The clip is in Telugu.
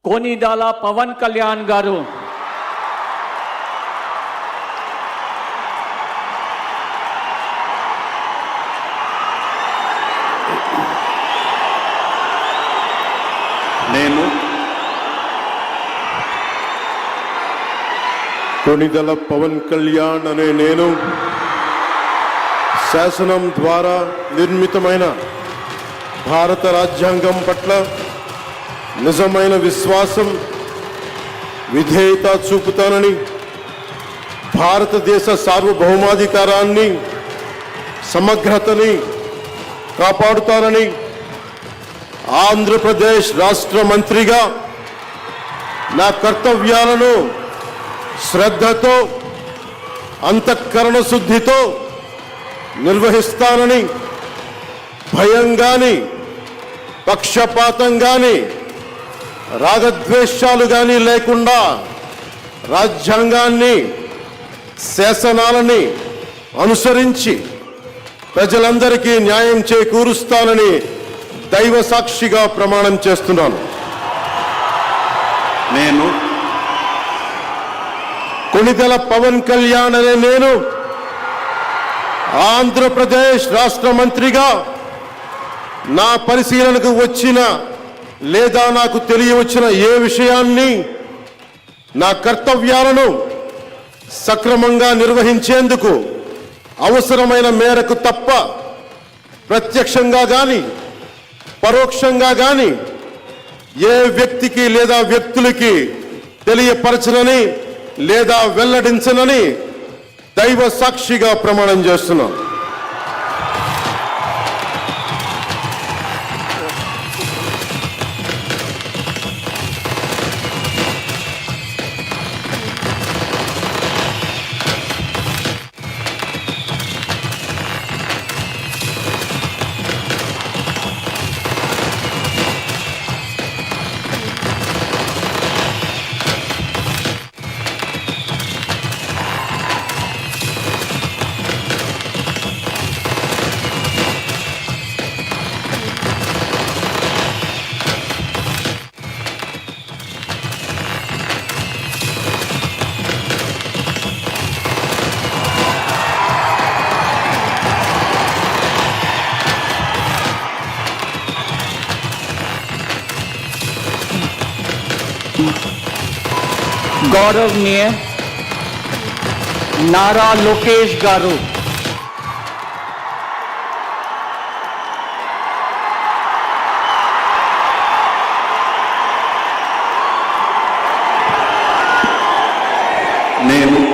కొనిదల పవన్ కళ్యాణ్ గారు, నేను కొనిదల పవన్ కళ్యాణ్ అనే నేను శాసనం ద్వారా నిర్మితమైన భారత రాజ్యాంగం పట్ల నిజమైన విశ్వాసం, విధేయత చూపుతానని, భారతదేశ సార్వభౌమాధికారాన్ని, సమగ్రతని కాపాడుతానని, ఆంధ్రప్రదేశ్ రాష్ట్ర మంత్రిగా నా కర్తవ్యాలను శ్రద్ధతో, అంతఃకరణ శుద్ధితో నిర్వహిస్తానని, భయం గాని, పక్షపాతం గాని, రాగద్వేషాలు గాని లేకుండా రాజ్యాంగాన్ని, శాసనాలని అనుసరించి ప్రజలందరికీ న్యాయం చేకూరుస్తానని దైవ సాక్షిగా ప్రమాణం చేస్తున్నాను. నేను కొనిదెల పవన్ కళ్యాణ్ అనే నేను ఆంధ్రప్రదేశ్ రాష్ట్ర మంత్రిగా నా పరిశీలనకు వచ్చిన లేదా నాకు తెలియవచ్చిన ఏ విషయాన్ని, నా కర్తవ్యాలను సక్రమంగా నిర్వహించేందుకు అవసరమైన మేరకు తప్ప ప్రత్యక్షంగా గాని పరోక్షంగా గాని ఏ వ్యక్తికి లేదా వ్యక్తులకి తెలియపరచనని లేదా వెల్లడించనని దైవ సాక్షిగా ప్రమాణం చేస్తున్నాను. गौरवनीय नारा लोकेश गारू, నేను